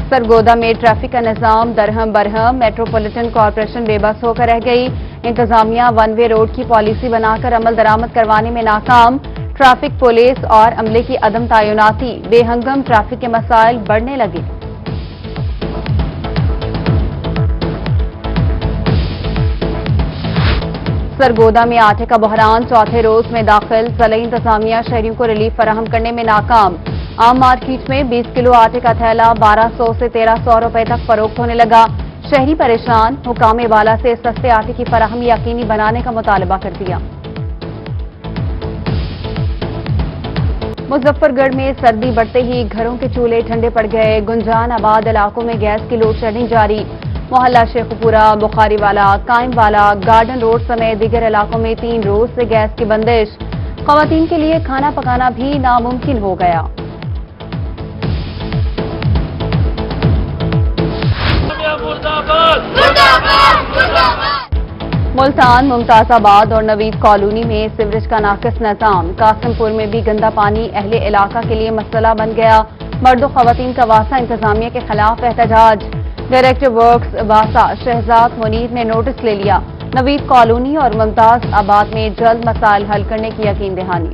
سرگودا میں ٹریفک کا نظام درہم برہم، میٹروپولیٹن کارپوریشن بے بس ہو کر رہ گئی۔ انتظامیہ ون وے روڈ کی پالیسی بنا کر عمل درآمد کروانے میں ناکام۔ ٹریفک پولیس اور عملے کی عدم تعیناتی، بے ہنگم ٹریفک کے مسائل بڑھنے لگے۔ سرگودا میں آٹے کا بحران چوتھے روز میں داخل، ضلعی انتظامیہ شہریوں کو ریلیف فراہم کرنے میں ناکام۔ عام مارکیٹ میں 20 کلو آٹے کا تھیلا 1200 سے 1300 روپے تک فروخت ہونے لگا۔ شہری پریشان، حکام بالا سے سستے آٹے کی فراہمی یقینی بنانے کا مطالبہ کر دیا۔ مظفر گڑھ میں سردی بڑھتے ہی گھروں کے چولہے ٹھنڈے پڑ گئے۔ گنجان آباد علاقوں میں گیس کی لوڈ شیڈنگ جاری۔ محلہ شیخ پورہ، بخاری والا، قائم والا، گارڈن روڈ سمیت دیگر علاقوں میں 3 روز سے گیس کی بندش۔ خواتین کے لیے کھانا پکانا بھی ناممکن ہو گیا۔ ملتان، ممتاز آباد اور نوید کالونی میں سیوریج کا ناقص نظام۔ قاسم پور میں بھی گندا پانی اہل علاقہ کے لیے مسئلہ بن گیا۔ مرد و خواتین کا واسا انتظامیہ کے خلاف احتجاج۔ ڈائریکٹر ورکس واسا شہزاد منیر نے نوٹس لے لیا۔ نوید کالونی اور ممتاز آباد میں جلد مسائل حل کرنے کی یقین دہانی۔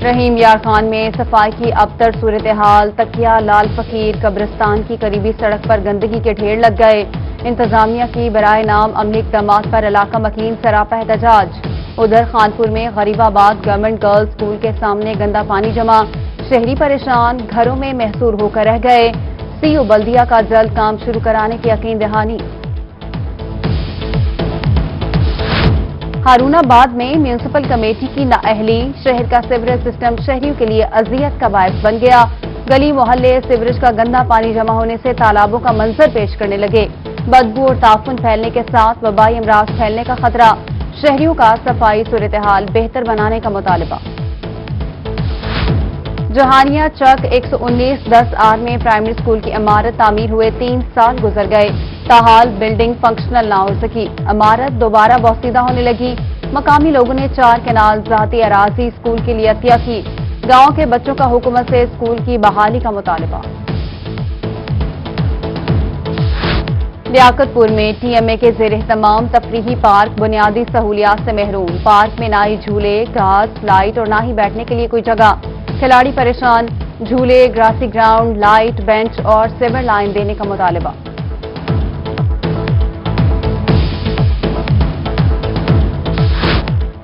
رحیم یار خان میں صفائی کی ابتر صورتحال۔ تکیا لال فقیر قبرستان کی قریبی سڑک پر گندگی کے ڈھیر لگ گئے۔ انتظامیہ کی برائے نام عملی اقدامات پر علاقہ مکین سراپا احتجاج۔ ادھر خانپور میں غریب آباد گورنمنٹ گرلز اسکول کے سامنے گندا پانی جمع۔ شہری پریشان، گھروں میں محصور ہو کر رہ گئے۔ سی او بلدیہ کا جلد کام شروع کرانے کی یقین دہانی۔ ہارون آباد میں میونسپل کمیٹی کی نااہلی، شہر کا سیوریج سسٹم شہریوں کے لیے اذیت کا باعث بن گیا۔ گلی محلے سیوریج کا گندا پانی جمع ہونے سے تالابوں کا منظر پیش کرنے لگے۔ بدبو اور تعفن پھیلنے کے ساتھ وبائی امراض پھیلنے کا خطرہ۔ شہریوں کا صفائی صورتحال بہتر بنانے کا مطالبہ۔ جہانیہ چک 119-10 میں پرائمری اسکول کی عمارت تعمیر ہوئے 3 سال گزر گئے، تاحال بلڈنگ فنکشنل نہ ہو سکی۔ عمارت دوبارہ بوسیدہ ہونے لگی۔ مقامی لوگوں نے 4 کنال ذاتی اراضی اسکول کے لیے عطیہ کی۔ گاؤں کے بچوں کا حکومت سے اسکول کی بحالی کا مطالبہ۔ لیاقت پور میں ٹی ایم اے کے زیر اہتمام تفریحی پارک بنیادی سہولیات سے محروم۔ پارک میں نہ ہی جھولے، گھاس، لائٹ اور نہ ہی بیٹھنے کے لیے کوئی جگہ۔ کھلاڑی پریشان، جھولے، گراسی گراؤنڈ، لائٹ، بینچ اور سیور لائن دینے کا مطالبہ۔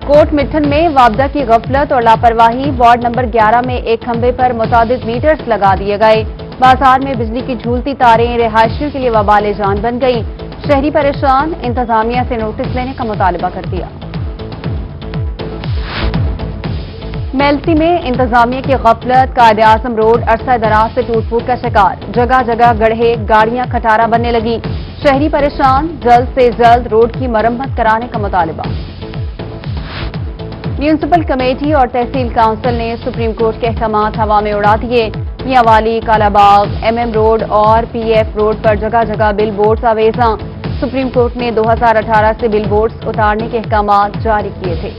کوٹ مٹھن میں وابدہ کی غفلت اور لاپرواہی، وارڈ نمبر 11 میں ایک کھمبے پر متعدد میٹرز لگا دیے گئے۔ بازار میں بجلی کی جھولتی تاریں رہائشیوں کے لیے وبال جان بن گئیں۔ شہری پریشان، انتظامیہ سے نوٹس لینے کا مطالبہ کر دیا۔ میلتی میں انتظامیہ کی غفلت، قائد اعظم روڈ عرصہ دراز سے ٹوٹ پھوٹ کا شکار۔ جگہ جگہ گڑھے، گاڑیاں کھٹارا بننے لگی۔ شہری پریشان، جلد سے جلد روڈ کی مرمت کرانے کا مطالبہ۔ میونسپل کمیٹی اور تحصیل کونسل نے سپریم کورٹ کے احکامات ہوا میں اڑا دیے۔ میاں والی، کالا باغ، ایم روڈ اور پی ایف روڈ پر جگہ جگہ بل بورڈز آویزاں۔ سپریم کورٹ نے 2018 سے بل بورڈز اتارنے کے احکامات جاری کیے تھے۔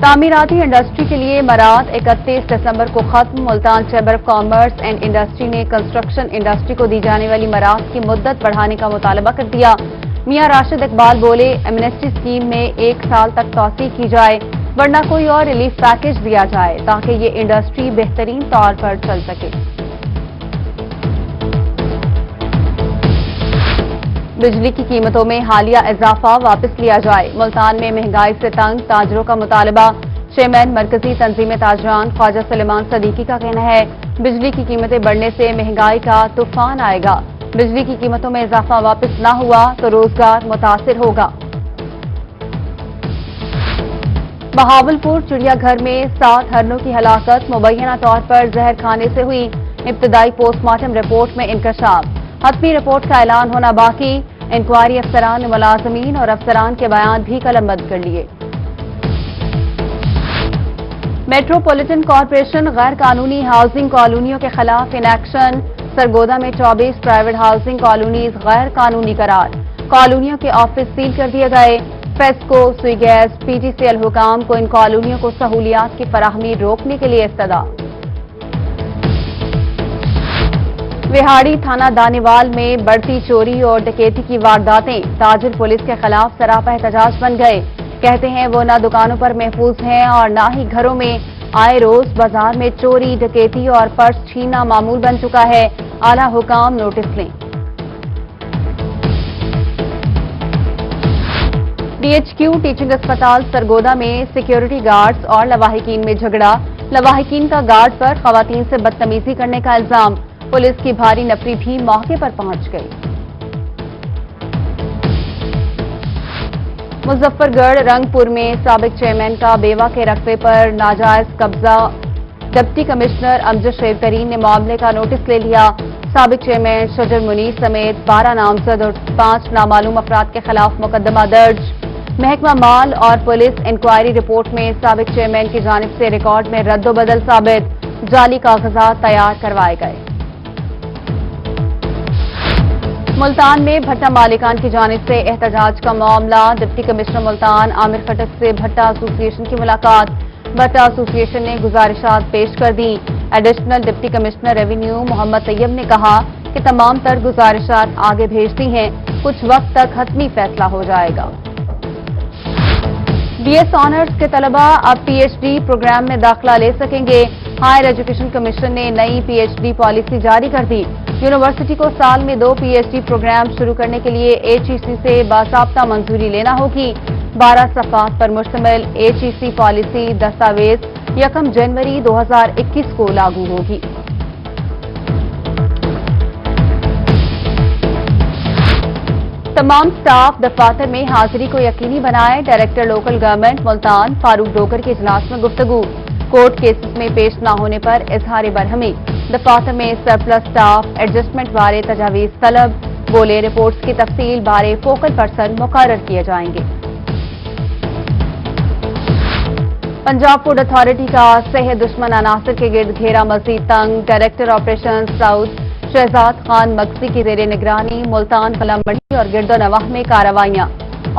تعمیراتی انڈسٹری کے لیے مراد 31 دسمبر کو ختم۔ Multan chamber of commerce and industry نے کنسٹرکشن انڈسٹری کو دی جانے والی مراد کی مدت بڑھانے کا مطالبہ کر دیا۔ میاں راشد اقبال بولے، ایمنسٹی اسکیم میں 1 سال تک توسیع کی جائے، ورنہ کوئی اور ریلیف پیکج دیا جائے تاکہ یہ انڈسٹری بہترین طور پر چل سکے۔ بجلی کی قیمتوں میں حالیہ اضافہ واپس لیا جائے۔ ملتان میں مہنگائی سے تنگ تاجروں کا مطالبہ۔ چیئرمین مرکزی تنظیم تاجران خواجہ سلیمان صدیقی کا کہنا ہے، بجلی کی قیمتیں بڑھنے سے مہنگائی کا طوفان آئے گا۔ بجلی کی قیمتوں میں اضافہ واپس نہ ہوا تو روزگار متاثر ہوگا۔ بہاولپور چڑیا گھر میں 7 ہرنوں کی ہلاکت مبینہ طور پر زہر کھانے سے ہوئی۔ ابتدائی پوسٹ مارٹم رپورٹ میں انکشاف، حتمی رپورٹ کا اعلان ہونا باقی۔ انکوائری افسران نے ملازمین اور افسران کے بیان بھی قلمبند کر لیے۔ میٹروپولیٹن کارپوریشن غیر قانونی ہاؤسنگ کالونیوں کے خلاف ان ایکشن۔ سرگودا میں 24 پرائیویٹ ہاؤسنگ کالونیز غیر قانونی قرار۔ کالونیوں کے آفس سیل کر دیے گئے۔ फेस्को, सुई गैस, PTCL हुकाम को इन कॉलोनियों को सहूलियात की फराहमी रोकने के लिए इस्तदा। विहाड़ी थाना दानेवाल में बढ़ती चोरी और डकैती की वारदातें ताजिर पुलिस के खिलाफ सरापा एहतजाज बन गए। कहते हैं वो न दुकानों पर महफूज हैं और न ही घरों में। आए रोज बाजार में चोरी, डकैती और पर्स छीनना मामूल बन चुका है। आला हुकाम नोटिस लें। DHQ टीचिंग अस्पताल सरगोदा में सिक्योरिटी गार्ड्स और लवाहिकीन में झगड़ा। लवाहिकीन का गार्ड पर खवातीन से बदतमीजी करने का इल्जाम। पुलिस की भारी नफरी भी मौके पर पहुंच गई। मुजफ्फरगढ़ रंगपुर में साबिक चेयरमैन का बेवा के रकबे पर नाजायज कब्जा। डिप्टी कमिश्नर अमजद शेर करीम ने मामले का नोटिस ले लिया। साबिक चेयरमैन शजर मुनीर समेत 12 नामजद और 5 नामालूम अफराद के खिलाफ मुकदमा दर्ज। महकमा माल और पुलिस इंक्वायरी रिपोर्ट में साबिक चेयरमैन की जानिब से रिकॉर्ड में रद्दोबदल साबित। जाली कागजात तैयार करवाए गए। मुल्तान में भट्टा मालिकान की जानिब से एहतजाज का मामला। डिप्टी कमिश्नर मुल्तान आमिर खटक से भट्टा एसोसिएशन की मुलाकात। भट्टा एसोसिएशन ने गुजारिशात पेश कर दी। Additional deputy commissioner revenue Mohammad Tayyab ने कहा कि तमाम तर गुजारिशात आगे भेज दी हैं। कुछ वक्त तक हतमी फैसला हो जाएगा। BS ऑनर्स के तलबा अब PhD प्रोग्राम में दाखिला ले सकेंगे। हायर एजुकेशन कमीशन ने नई PhD पॉलिसी जारी कर दी। यूनिवर्सिटी को साल में 2 PhD प्रोग्राम शुरू करने के लिए HEC से बासाब्ता मंजूरी लेना होगी। 12 सफ़ात पर मुश्तमिल HEC पॉलिसी दस्तावेज 1 जनवरी 2021 को लागू होगी। तमाम स्टाफ दफातर में हाजिरी को यकीनी बनाए। Director local government Multan Farooq Dogar के इजलास में गुफ्तगू। कोर्ट केसेस में पेश न होने पर इजहार बरहमी। दफातर में सरप्लस स्टाफ एडजस्टमेंट बारे तजावीज तलब। बोले रिपोर्ट्स की तफसील बारे फोकल पर्सन मुकर्रर किए जाएंगे। पंजाब फूड अथॉरिटी का सेहत दुश्मन अनासर के गिर्द घेरा मजीद तंग। Director operation south Shahzad Khan Magsi की जेर निगरानी मुल्तान कला मंडी और गिरदोनवाह में कार्रवाइयां।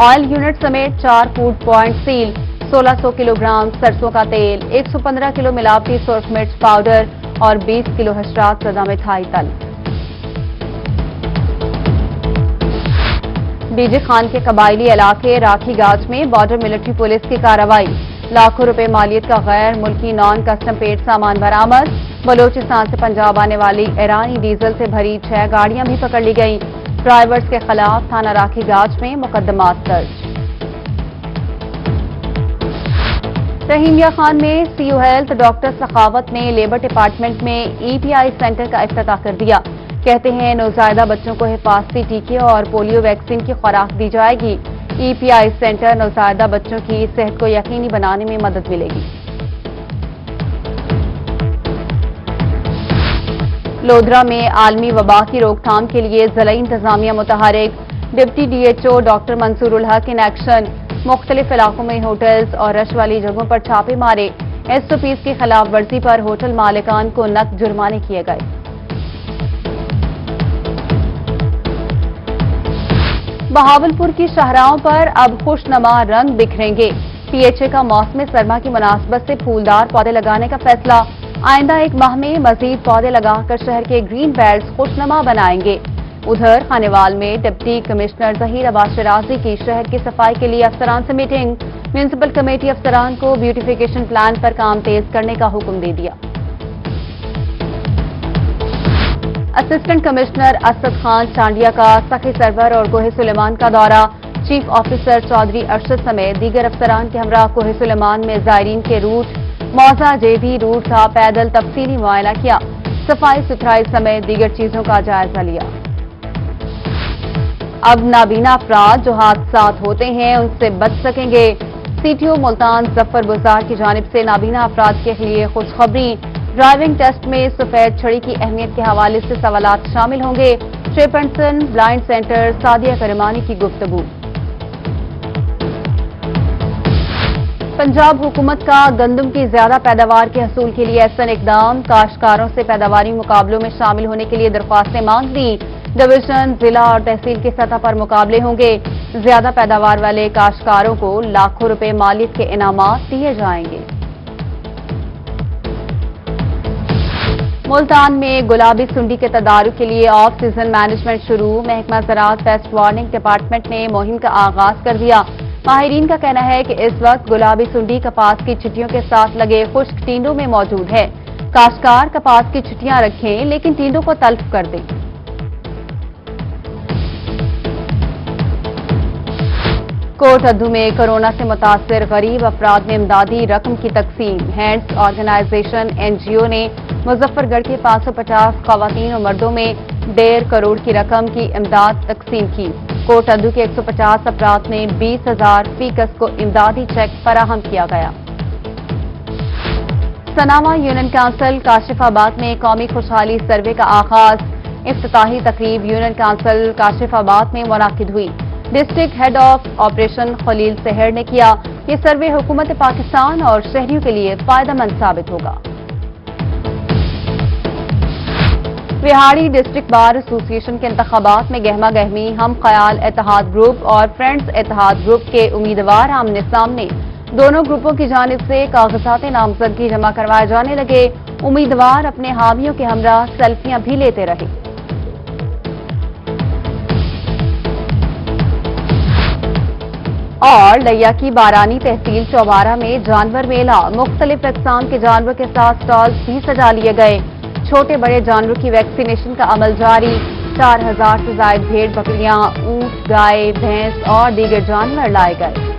ऑयल यूनिट समेत 4 फूड प्वाइंट सील। 1600 किलोग्राम सरसों का तेल, 115 किलो मिलावटी सुर्ख मिर्च पाउडर और 20 किलो हशरात सदा मिठाई तल। डीजे खान के कबायली इलाके राखी गाज में बॉर्डर मिलिट्री पुलिस की कार्रवाई। लाखों रुपए मालियत का गैर मुल्की नॉन कस्टम पेड सामान बरामद। बलोचिस्तान से पंजाब आने वाली ईरानी डीजल से भरी 6 गाड़ियां भी पकड़ ली गईं। ड्राइवर्स के खिलाफ थाना राखी गाज में मुकदमात दर्ज। रहीमिया खान में CU हेल्थ डॉक्टर सखावत ने लेबर डिपार्टमेंट में EPI सेंटर का इफ्तिताह कर दिया। कहते हैं नौज़ायदा बच्चों को हिफाजती टीके और पोलियो वैक्सीन की खुराक दी जाएगी। EPI सेंटर नौज़ायदा बच्चों की सेहत को यकीनी बनाने में मदद मिलेगी। लोधरा में आलमी वबा की रोकथाम के लिए ज़िला इंतजामिया मुतहरिक। डिप्टी DHO डॉक्टर मंसूरुल हक इन एक्शन। मुख्तलिफ इलाकों में होटल्स और रश वाली जगहों पर छापे मारे। SOPs की खिलाफ वर्जी पर होटल मालिकान को नकद जुर्माने किए गए। बहावलपुर की शाहराहों पर अब खुशनुमा रंग बिखरेंगे। PHA का मौसम सरमा की मुनासबत से फूलदार पौधे लगाने का फैसला। आइंदा 1 माह में मजीद पौधे लगाकर शहर के ग्रीन बेल्ट खुशनुमा बनाएंगे। उधर खानेवाल में डिप्टी कमिश्नर जहीर अब्बास शराजी की शहर की सफाई के लिए अफसरान से मीटिंग। म्यूनिसिपल कमेटी अफसरान को ब्यूटिफिकेशन प्लान पर काम तेज करने का हुक्म दे दिया। असिस्टेंट कमिश्नर असद खान चांडिया का सखी सरवर और कोहे सुलेमान का दौरा। चीफ ऑफिसर चौधरी अरशद समेत दीगर अफसरान के हमरा कोहे सुलेमान में जायरीन के रूट मौजा JB रूट का पैदल तफसीली मुआयना किया। सफाई सुथराई समेत दीगर चीजों का जायजा लिया। अब नाबीना अफराद जो हादसात होते हैं उनसे बच सकेंगे। CTO मुल्तान जफर बुजार की जानिब से नाबीना अफराद के लिए खुशखबरी। ड्राइविंग टेस्ट में सफेद छड़ी की अहमियत के हवाले से सवालात शामिल होंगे। चेयरपर्सन ब्लाइंड सेंटर सादिया करमानी की गुफ्तगू। पंजाब हुकूमत का गंदम की ज्यादा पैदावार के हसूल के लिए ऐसा इकदाम। काश्तकारों से पैदावारी मुकाबलों में शामिल होने के लिए दरख्वास्तें मांग दी। डिवीजन, जिला और तहसील की सतह पर मुकाबले होंगे। ज्यादा पैदावार वाले काश्तकारों को लाखों रुपए मालियत के इनामात दिए जाएंगे। मुल्तान में गुलाबी सुंडी के तदारुक के लिए ऑफ सीजन मैनेजमेंट शुरू। महकमा ज़राअत पेस्ट वार्निंग डिपार्टमेंट ने मुहिम का आगाज कर दिया। माहिरीन का कहना है कि इस वक्त गुलाबी सुंडी कपास की चिट्टियों के साथ लगे खुश्क टींडों में मौजूद है। काश्तकार कपास की चिट्टियां रखें लेकिन टींडों को तल्फ कर दें। कोट अद्दू में कोरोना से मुतासिर गरीब अफराद में इमदादी रकम की तकसीम। हैंड्स ऑर्गेनाइजेशन NGO ने मुजफ्फरगढ़ के 550 खवातीन और मर्दों में 1.5 करोड़ की रकम की इमदाद तकसीम की। कोट अद्दू के 150 अफराद में 20,000 फीकस को इमदादी चेक फराहम किया गया। सनामा यूनियन काउंसिल काशिफाबाद में कौमी खुशहाली सर्वे का आगाज। इफ्तिताही तकरीब यूनियन काउंसिल काशिफाबाद में मुनाकिद हुई। District head of operation Khalil Sehar ने किया। ये सर्वे हुकूमत पाकिस्तान और शहरियों के लिए फायदेमंद साबित होगा। विहाड़ी डिस्ट्रिक्ट बार एसोसिएशन के इंतखाबात में गहमा गहमी। हम ख्याल इत्तेहाद ग्रुप और फ्रेंड्स इत्तेहाद ग्रुप के उम्मीदवार आमने सामने। दोनों ग्रुपों की जानिब से कागजात नामजदगी जमा करवाए जाने लगे। उम्मीदवार अपने हामियों के हमरा सेल्फियां भी लेते रहे। और लिया की बारानी तहसील चौबारा में जानवर मेला। मुख्तलिफ अक़साम के जानवर के साथ स्टॉल्स भी सजा लिए गए। छोटे बड़े जानवर की वैक्सीनेशन का अमल जारी। 4000 से ज्यादा भेड़ बकरियां, ऊंट, गाय, भैंस और दीगर जानवर लाए गए।